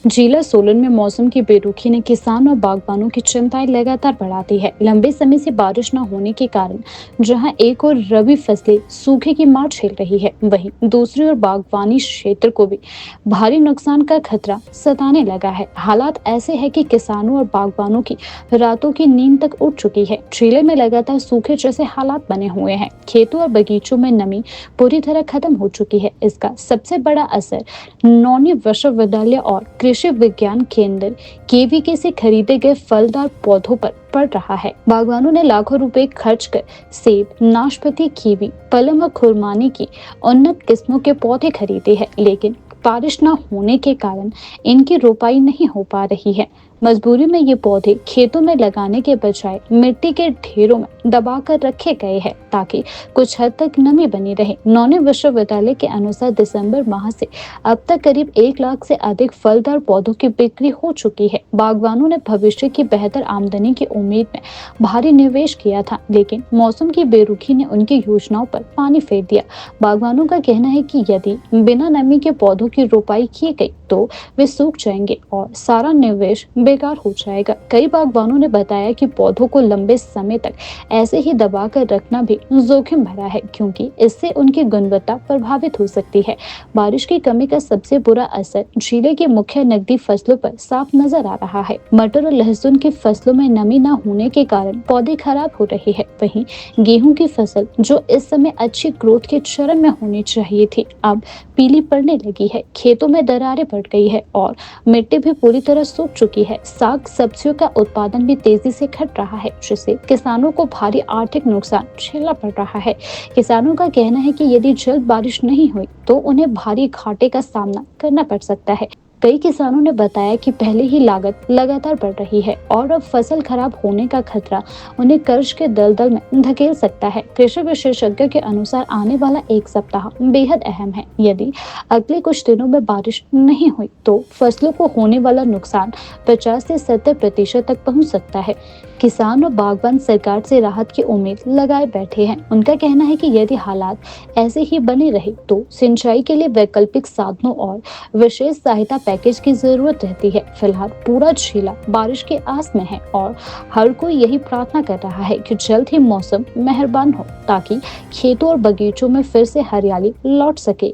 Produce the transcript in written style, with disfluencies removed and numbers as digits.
जिला सोलन में मौसम की बेरुखी ने किसान और बागबानों की चिंताएं लगातार बढ़ा दी है। लंबे समय से बारिश न होने के कारण जहां एक और रबी फसलें सूखे की मार झेल रही है, वहीं दूसरी ओर बागवानी क्षेत्र को भी भारी नुकसान का खतरा सताने लगा है। हालात ऐसे हैं कि किसानों और बागबानों की रातों की नींद तक उड़ चुकी है। जिले में लगातार सूखे जैसे हालात बने हुए हैं। खेतों और बगीचों में नमी पूरी तरह खत्म हो चुकी है। इसका सबसे बड़ा असर नौनी विश्वविद्यालय और कृषि विज्ञान केंद्र केवीके से खरीदे गए फलदार पौधों पर पड़ रहा है। बागवानों ने लाखों रुपए खर्च कर सेब, नाशपाती, कीवी, पलम और खुरमानी की उन्नत किस्मों के पौधे खरीदे हैं, लेकिन बारिश न होने के कारण इनकी रोपाई नहीं हो पा रही है। मजबूरी में ये पौधे खेतों में लगाने के बजाय मिट्टी के ढेरों में दबा कर रखे गए हैं ताकि कुछ हद तक नमी बनी रहे। नौनी विश्वविद्यालय के अनुसार दिसंबर माह से अब तक करीब 1 लाख से अधिक फलदार पौधों की बिक्री हो चुकी है। बागवानों ने भविष्य की बेहतर आमदनी की उम्मीद में भारी निवेश किया था, लेकिन मौसम की बेरुखी ने उनकी योजनाओं पर पानी फेर दिया। बागवानों का कहना है कि यदि बिना नमी के पौधों की रोपाई की गई तो वे सूख जाएंगे और सारा निवेश बेकार हो जाएगा। कई बागबानों ने बताया कि पौधों को लंबे समय तक ऐसे ही दबा कर रखना भी जोखिम भरा है, क्योंकि इससे उनकी गुणवत्ता प्रभावित हो सकती है। बारिश की कमी का सबसे बुरा असर जिले की मुख्य नकदी फसलों पर साफ नजर आ रहा है। मटर और लहसुन की फसलों में नमी न होने के कारण पौधे खराब हो रहे हैं। वहीं गेहूं की फसल, जो इस समय अच्छी ग्रोथ के चरण में होनी चाहिए थी, अब पीली पड़ने लगी है। खेतों में दरारें पड़ गई है और मिट्टी भी पूरी तरह सूख चुकी है। साग सब्जियों का उत्पादन भी तेजी से घट रहा है, जिससे किसानों को भारी आर्थिक नुकसान झेलना पड़ रहा है। किसानों का कहना है कि यदि जल्द बारिश नहीं हुई तो उन्हें भारी घाटे का सामना करना पड़ सकता है। कई किसानों ने बताया कि पहले ही लागत लगातार बढ़ रही है और अब फसल खराब होने का खतरा उन्हें कर्ज के दलदल में धकेल सकता है। कृषि विशेषज्ञों के अनुसार आने वाला एक सप्ताह बेहद अहम है। यदि अगले कुछ दिनों में बारिश नहीं हुई तो फसलों को होने वाला नुकसान 50 से 70% तक पहुंच सकता है। किसान और बागबान सरकार से राहत की उम्मीद लगाए बैठे हैं। उनका कहना है कि यदि हालात ऐसे ही बने रहे तो सिंचाई के लिए वैकल्पिक साधनों और विशेष सहायता पैकेज की जरूरत रहती है। फिलहाल पूरा जिला बारिश की आस में है और हर कोई यही प्रार्थना कर रहा है कि जल्द ही मौसम मेहरबान हो ताकि खेतों और बगीचों में फिर से हरियाली लौट सके।